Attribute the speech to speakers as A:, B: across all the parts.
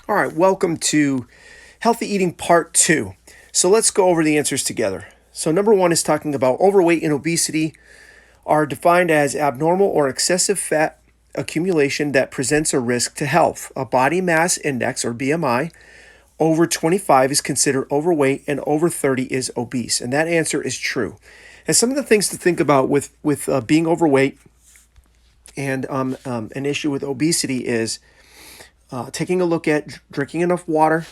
A: All right, welcome to Healthy Eating Part 2. So let's go over the answers together. So, number one is talking about overweight and obesity are defined as abnormal or excessive fat accumulation that presents a risk to health. A body mass index, or BMI, over 25 is considered overweight and over 30 is obese. And that answer is true. And some of the things to think about with being overweight and an issue with obesity is taking a look at drinking enough water,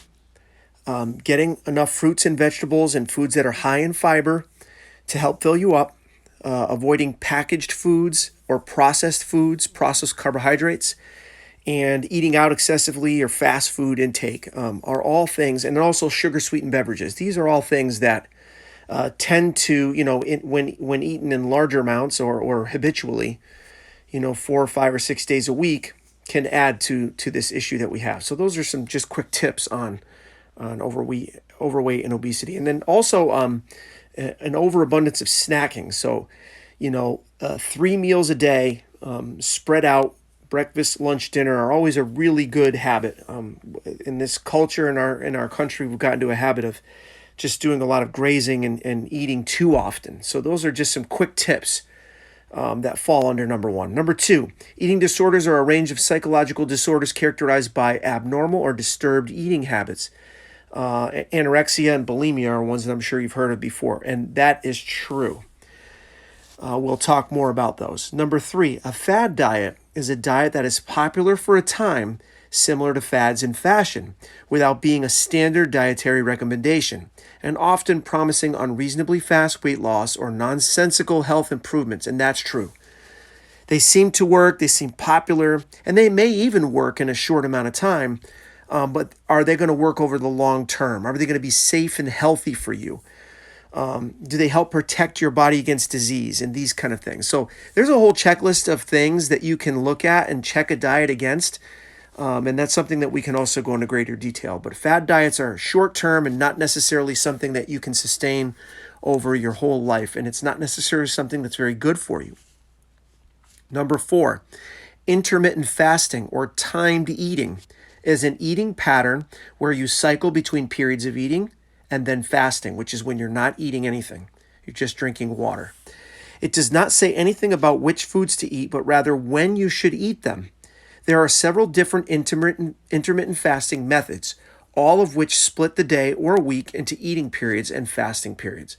A: getting enough fruits and vegetables and foods that are high in fiber to help fill you up, avoiding packaged foods or processed foods, processed carbohydrates, and eating out excessively or fast food intake are all things, and also sugar sweetened beverages. These are all things that tend to, when eaten in larger amounts or habitually, 4 or 5 or 6 days a week, can add to this issue that we have. So those are some just quick tips on overweight and obesity, and then also an overabundance of snacking. So, 3 meals a day, spread out, breakfast, lunch, dinner are always a really good habit. In this culture, in our country, we've gotten to a habit of just doing a lot of grazing and eating too often. So those are just some quick tips that fall under number one. Number two, eating disorders are a range of psychological disorders characterized by abnormal or disturbed eating habits. Anorexia and bulimia are ones that I'm sure you've heard of before, and that is true. We'll talk more about those. Number three, a fad diet is a diet that is popular for a time, similar to fads in fashion, without being a standard dietary recommendation, and often promising unreasonably fast weight loss or nonsensical health improvements, and that's true. They seem to work, they seem popular, and they may even work in a short amount of time, but are they going to work over the long term? Are they going to be safe and healthy for you? Do they help protect your body against disease and these kind of things? So there's a whole checklist of things that you can look at and check a diet against. And that's something that we can also go into greater detail. But fad diets are short term and not necessarily something that you can sustain over your whole life. And it's not necessarily something that's very good for you. Number four, intermittent fasting or timed eating is an eating pattern where you cycle between periods of eating and then fasting, which is when you're not eating anything. You're just drinking water. It does not say anything about which foods to eat, but rather when you should eat them. There are several different intermittent fasting methods, all of which split the day or week into eating periods and fasting periods.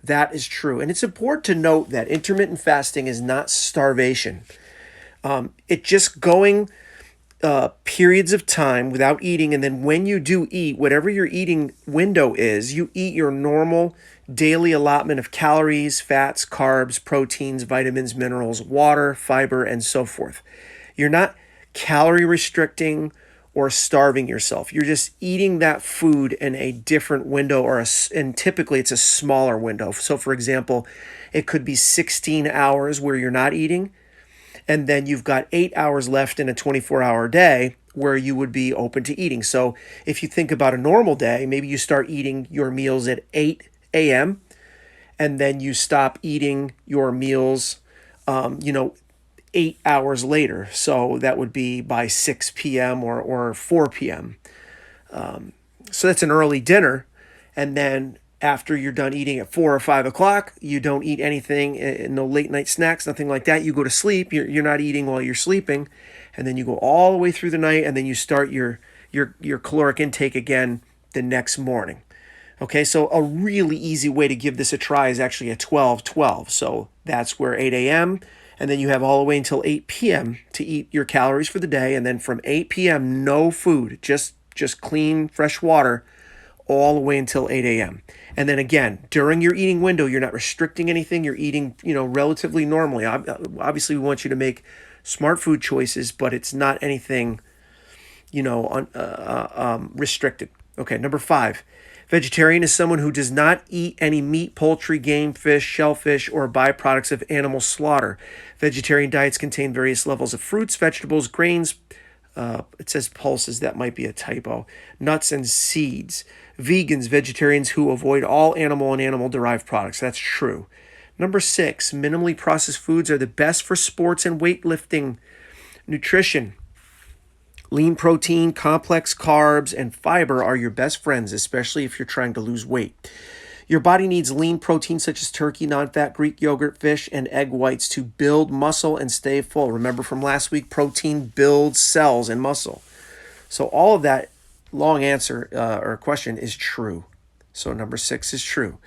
A: That is true. And it's important to note that intermittent fasting is not starvation. It's just going periods of time without eating, and then when you do eat, whatever your eating window is, you eat your normal daily allotment of calories, fats, carbs, proteins, vitamins, minerals, water, fiber, and so forth. You're not calorie restricting or starving yourself. You're just eating that food in a different window, and typically it's a smaller window. So for example, it could be 16 hours where you're not eating, and then you've got 8 hours left in a 24-hour day where you would be open to eating. So if you think about a normal day, maybe you start eating your meals at 8 a.m. and then you stop eating your meals, 8 hours later. So that would be by 6 p.m. or 4 p.m. So that's an early dinner. And then after you're done eating at 4 or 5 o'clock, you don't eat anything, no late night snacks, nothing like that. You go to sleep. You're not eating while you're sleeping, and then you go all the way through the night, and then you start your caloric intake again the next morning. Okay, so a really easy way to give this a try is actually a 12-12. So that's where 8 a.m. and then you have all the way until 8 p.m. to eat your calories for the day, and then from 8 p.m. no food, just clean fresh water all the way until 8 a.m. And then again, during your eating window, you're not restricting anything. You're eating, relatively normally. Obviously, we want you to make smart food choices, but it's not anything, restricted. Okay, number five. Vegetarian is someone who does not eat any meat, poultry, game, fish, shellfish, or byproducts of animal slaughter. Vegetarian diets contain various levels of fruits, vegetables, grains. It says pulses, that might be a typo. Nuts and seeds. Vegans, vegetarians who avoid all animal and animal-derived products. That's true. Number six, minimally processed foods are the best for sports and weightlifting. Nutrition. Lean protein, complex carbs, and fiber are your best friends, especially if you're trying to lose weight. Your body needs lean protein such as turkey, non-fat Greek yogurt, fish, and egg whites to build muscle and stay full. Remember from last week, protein builds cells and muscle. So all of that long answer or question is true. So number 6 is true.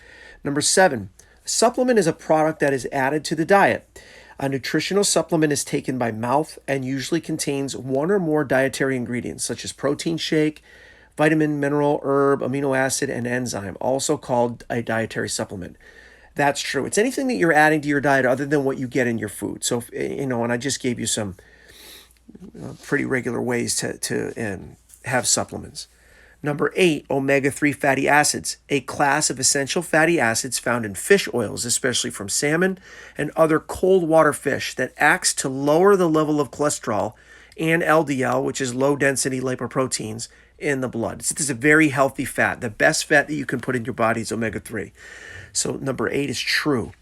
A: Number 7, a supplement is a product that is added to the diet. A nutritional supplement is taken by mouth and usually contains one or more dietary ingredients, such as protein shake, vitamin, mineral, herb, amino acid, and enzyme, also called a dietary supplement. That's true. It's anything that you're adding to your diet other than what you get in your food. So, and I just gave you some pretty regular ways to have supplements. Number 8, omega-3 fatty acids, a class of essential fatty acids found in fish oils, especially from salmon and other cold water fish, that acts to lower the level of cholesterol and LDL, which is low density lipoproteins, in the blood. This is a very healthy fat. The best fat that you can put in your body is omega-3. So number 8 is true.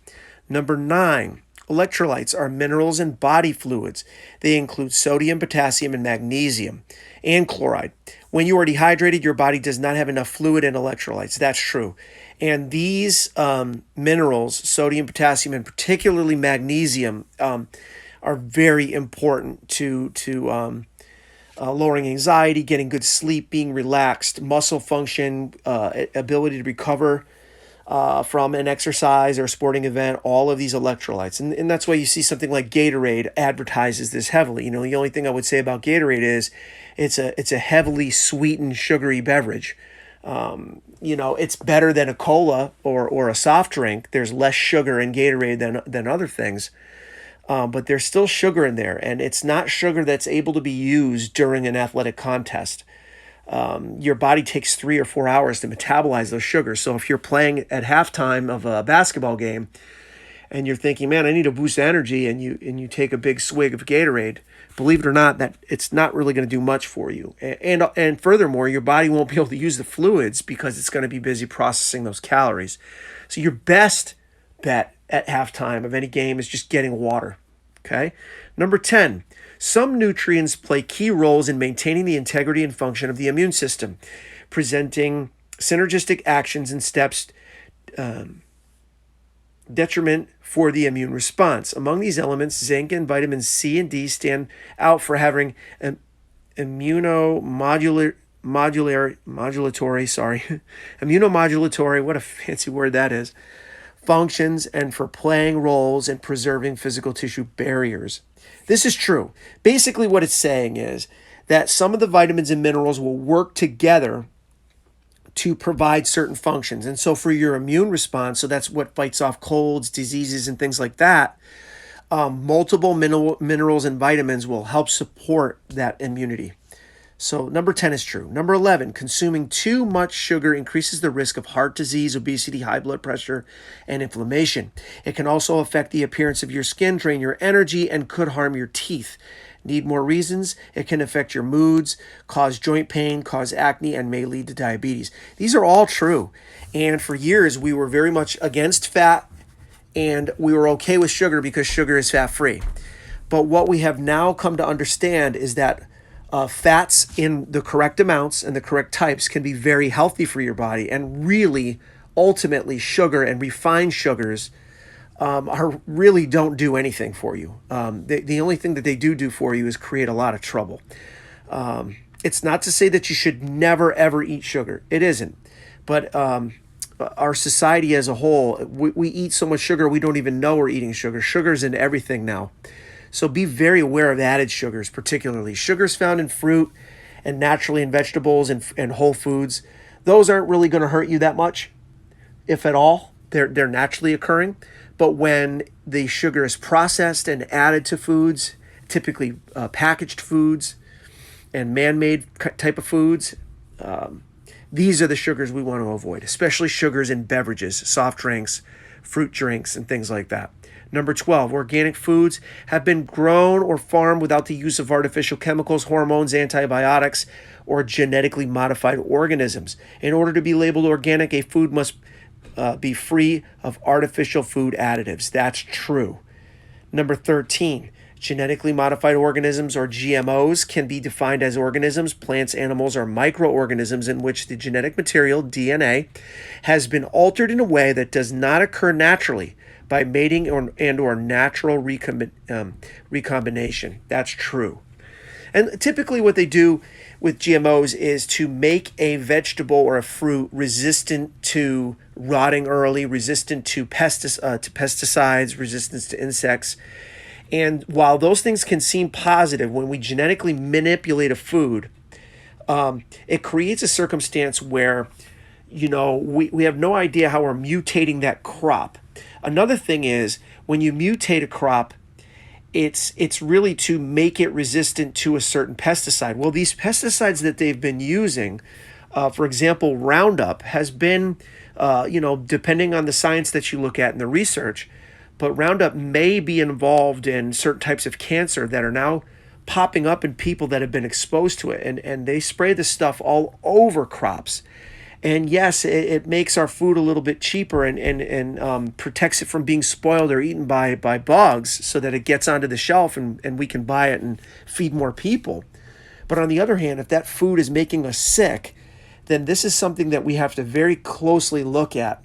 A: Number 9, electrolytes are minerals and body fluids. They include sodium, potassium, and magnesium, and chloride. When you are dehydrated, your body does not have enough fluid and electrolytes. That's true. And these minerals, sodium, potassium, and particularly magnesium, are very important to lowering anxiety, getting good sleep, being relaxed, muscle function, ability to recover from an exercise or a sporting event, all of these electrolytes. And that's why you see something like Gatorade advertises this heavily. The only thing I would say about Gatorade is it's a heavily sweetened, sugary beverage. It's better than a cola or a soft drink. There's less sugar in Gatorade than other things. But there's still sugar in there, and it's not sugar that's able to be used during an athletic contest. Your body takes 3 or 4 hours to metabolize those sugars. So if you're playing at halftime of a basketball game and you're thinking, man, I need a boost of energy, and you take a big swig of Gatorade, believe it or not, that it's not really going to do much for you. And furthermore, your body won't be able to use the fluids because it's going to be busy processing those calories. So your best bet at halftime of any game is just getting water. Okay. Number 10, some nutrients play key roles in maintaining the integrity and function of the immune system, presenting synergistic actions and steps detriment for the immune response. Among these elements, zinc and vitamins C and D stand out for having an immunomodulatory, what a fancy word that is, functions, and for playing roles in preserving physical tissue barriers. This is true. Basically, what it's saying is that some of the vitamins and minerals will work together to provide certain functions. And so for your immune response, so that's what fights off colds, diseases, and things like that, multiple minerals and vitamins will help support that immunity. So number 10 is true. Number 11, consuming too much sugar increases the risk of heart disease, obesity, high blood pressure, and inflammation. It can also affect the appearance of your skin, drain your energy, and could harm your teeth. Need more reasons? It can affect your moods, cause joint pain, cause acne, and may lead to diabetes. These are all true. And for years, we were very much against fat, and we were okay with sugar because sugar is fat-free. But what we have now come to understand is that fats in the correct amounts and the correct types can be very healthy for your body, and really, ultimately, sugar and refined sugars really don't do anything for you. The only thing that they do for you is create a lot of trouble. It's not to say that you should never, ever eat sugar. It isn't. But our society as a whole, we eat so much sugar, we don't even know we're eating sugar. Sugar's in everything now. So be very aware of added sugars, particularly. Sugars found in fruit and naturally in vegetables and whole foods, those aren't really going to hurt you that much, if at all. They're naturally occurring. But when the sugar is processed and added to foods, typically packaged foods and man-made type of foods, these are the sugars we want to avoid, especially sugars in beverages, soft drinks, fruit drinks, and things like that. Number 12, organic foods have been grown or farmed without the use of artificial chemicals, hormones, antibiotics, or genetically modified organisms. In order to be labeled organic, a food must be free of artificial food additives. That's true. Number 13, Genetically modified organisms, or GMOs, can be defined as organisms, plants, animals, or microorganisms in which the genetic material, DNA, has been altered in a way that does not occur naturally by mating or natural recombination. That's true. And typically what they do with GMOs is to make a vegetable or a fruit resistant to rotting early, resistant to pesticides, resistance to insects. And while those things can seem positive, when we genetically manipulate a food, it creates a circumstance where, we have no idea how we're mutating that crop. Another thing is, when you mutate a crop, it's really to make it resistant to a certain pesticide. Well, these pesticides that they've been using, for example, Roundup, has been, depending on the science that you look at and the research, but Roundup may be involved in certain types of cancer that are now popping up in people that have been exposed to it. And they spray this stuff all over crops. And yes, it makes our food a little bit cheaper and protects it from being spoiled or eaten by bugs so that it gets onto the shelf and we can buy it and feed more people. But on the other hand, if that food is making us sick, then this is something that we have to very closely look at,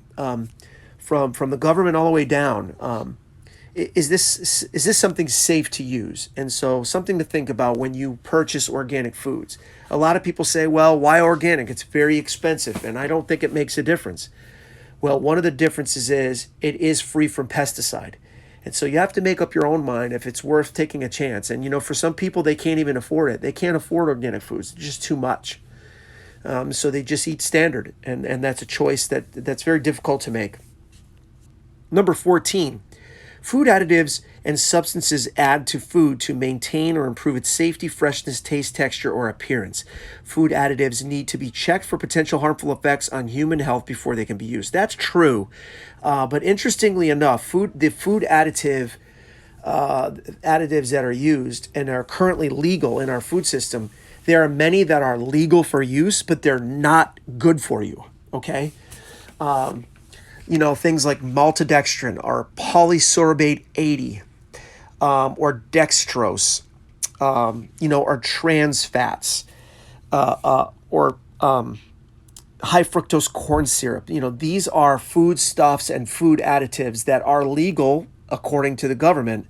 A: from the government all the way down. Is this something safe to use? And so something to think about when you purchase organic foods. A lot of people say, well, why organic? It's very expensive, and I don't think it makes a difference. Well, one of the differences is it is free from pesticide. And so you have to make up your own mind if it's worth taking a chance. And, for some people, they can't even afford it. They can't afford organic foods. It's just too much. So they just eat standard, and that's a choice that's very difficult to make. Number 14. Food additives and substances add to food to maintain or improve its safety, freshness, taste, texture, or appearance. Food additives need to be checked for potential harmful effects on human health before they can be used. That's true. But interestingly enough, the food additives that are used and are currently legal in our food system, there are many that are legal for use, but they're not good for you. Okay? Things like maltodextrin or polysorbate 80, or dextrose, or trans fats, or high fructose corn syrup. These are foodstuffs and food additives that are legal according to the government,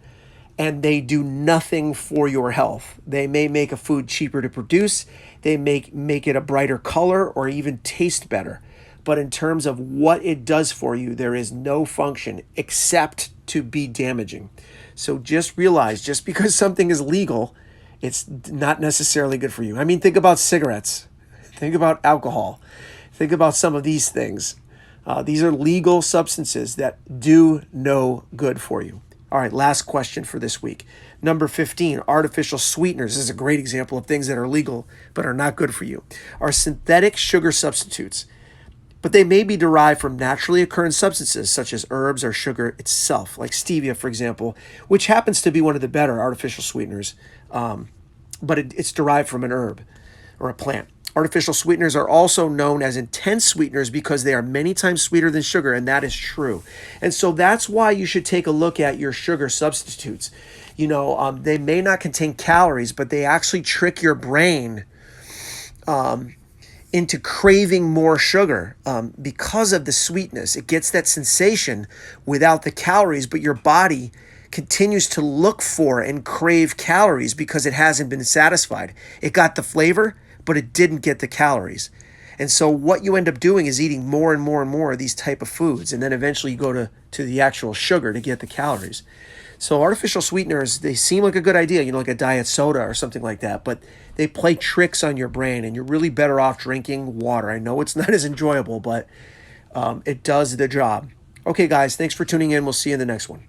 A: and they do nothing for your health. They may make a food cheaper to produce. They make it a brighter color or even taste better. But in terms of what it does for you, there is no function except to be damaging. So just realize, just because something is legal, it's not necessarily good for you. I mean, think about cigarettes. Think about alcohol. Think about some of these things. These are legal substances that do no good for you. All right, last question for this week. Number 15, artificial sweeteners. This is a great example of things that are legal but are not good for you. Are synthetic sugar substitutes, but they may be derived from naturally occurring substances such as herbs or sugar itself, like stevia, for example, which happens to be one of the better artificial sweeteners, but it's derived from an herb or a plant. Artificial sweeteners are also known as intense sweeteners because they are many times sweeter than sugar, and that is true. And so that's why you should take a look at your sugar substitutes. They may not contain calories, but they actually trick your brain into craving more sugar because of the sweetness. It gets that sensation without the calories, but your body continues to look for and crave calories because it hasn't been satisfied. It got the flavor, but it didn't get the calories. And so what you end up doing is eating more and more and more of these type of foods, and then eventually you go to the actual sugar to get the calories. So artificial sweeteners, they seem like a good idea, like a diet soda or something like that, but they play tricks on your brain, and you're really better off drinking water. I know it's not as enjoyable, but it does the job. Okay, guys, thanks for tuning in. We'll see you in the next one.